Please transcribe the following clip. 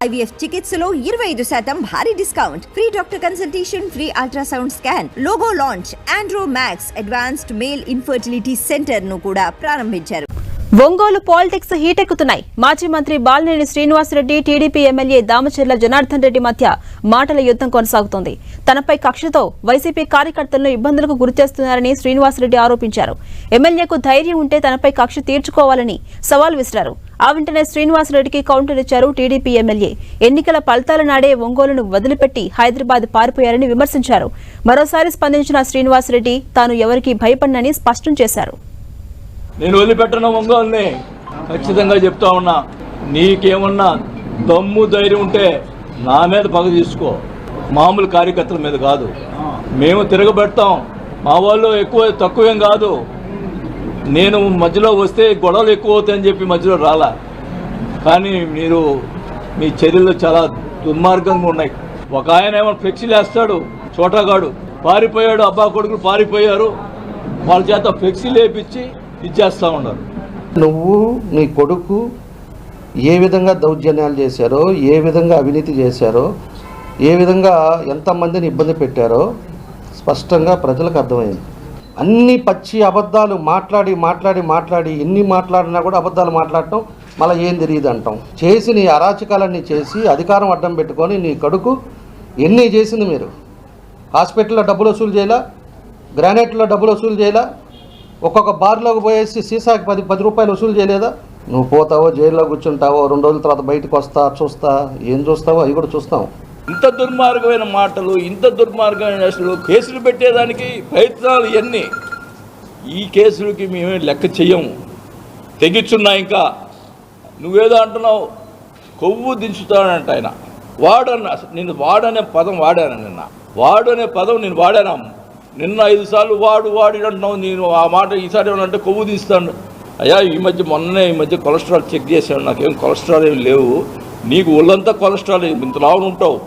IVF చికిత్సలో 25% భారీ discount, free doctor consultation, free ultrasound scan, logo launch, Andro max advanced male infertility centre ను కూడా ప్రారంభించారు. Ongole politics హీటెక్కుతున్నాయి. మాజీ మంత్రి బాలినేని శ్రీనివాసరెడ్డి, టీడీపీ ఎమ్మెల్యే దామచర్ల జనార్దన్ రెడ్డి మధ్య మాటల యుద్ధం కొనసాగుతోంది. తనపై కక్షతో వైసీపీ కార్యకర్తలను ఇబ్బందులకు గురిచేస్తున్నారని శ్రీనివాసరెడ్డి ఆరోపించారు. ఎమ్మెల్యేకు ధైర్యం ఉంటే తనపై కక్ష తీర్చుకోవాలని సవాల్ విసిరారు. ఆ వెంటనే శ్రీనివాసరెడ్డికి కౌంటర్ ఇచ్చారు టీడీపీ ఎమ్మెల్యే. ఎన్నికల ఫలితాల నాడే ఒంగోలును వదిలిపెట్టి హైదరాబాద్ పారిపోయారని విమర్శించారు. మరోసారి స్పందించిన శ్రీనివాసరెడ్డి తాను ఎవరికీ భయపడనని స్పష్టం చేశారు. నేను వదిలిపెట్టను ఒంగోలుని, ఖచ్చితంగా చెప్తా ఉన్నా. నీకేమన్నా దమ్ము ధైర్యం ఉంటే నా మీద పగ తీసుకో, మామూలు కార్యకర్తల మీద కాదు. మేము తిరగబెడతాం, మా వాళ్ళు ఎక్కువ తక్కువేం కాదు. నేను మధ్యలో వస్తే గొడవలు ఎక్కువ అవుతాయని చెప్పి మధ్యలో రాలా. కానీ మీరు మీ చర్యలు చాలా దుర్మార్గంగా ఉన్నాయి. ఒక ఆయన ఏమో ఫ్లెక్సీలు వేస్తాడు, చోటగాడు పారిపోయాడు, అబ్బా కొడుకులు పారిపోయారు, వాళ్ళ చేత ఫ్లెక్సీలు వేపించి ఇచ్చేస్తూ ఉన్నారు. నువ్వు నీ కొడుకు ఏ విధంగా దౌర్జన్యాలు చేశారో, ఏ విధంగా అవినీతి చేశారో, ఏ విధంగా ఎంతమందిని ఇబ్బంది పెట్టారో స్పష్టంగా ప్రజలకు అర్థమైంది. అన్ని పచ్చి అబద్ధాలు మాట్లాడి ఎన్ని మాట్లాడినా కూడా అబద్ధాలు మాట్లాడటం, మళ్ళీ ఏం తెలియదు అంటాం. చేసి నీ అరాచకాలన్నీ చేసి అధికారం అడ్డం పెట్టుకొని నీ కొడుకు ఎన్ని చేసింది. మీరు హాస్పిటల్లో డబ్బులు వసూలు చేయాలా, గ్రానైట్లో డబ్బులు వసూలు చేయాలా, ఒక్కొక్క బార్లోకి పోయేసి సీసాకి 10 రూపాయలు వసూలు చేయలేదా? నువ్వు పోతావో జైల్లో కూర్చుంటావో, 2 రోజుల తర్వాత బయటకు వస్తా చూస్తా, ఏం చూస్తావో అవి కూడా చూస్తాం. ఇంత దుర్మార్గమైన మాటలు, ఇంత దుర్మార్గమైన అసలు కేసులు పెట్టేదానికి ప్రయత్నాలు ఇవన్నీ. ఈ కేసులకి మేమే లెక్క చెయ్యము, తెగించున్నా. ఇంకా నువ్వేదో అంటున్నావు, కొవ్వు దించుతానంట ఆయన. నేను వాడనే పదం వాడాను. వాడు అనే పదం నేను వాడాను. నిన్న 5 సార్లు వాడు అంటున్నావు. నేను ఆ మాట ఈసారి ఏమన్నా కొవ్వు తీస్తాను. అయ్యా ఈ మధ్య కొలెస్ట్రాల్ చెక్ చేశాను, నాకేం కొలెస్ట్రాల్ ఏమి లేవు. నీకు ఒళ్ళంతా కొలెస్ట్రాల్, ఇంత లావును ఉంటావు.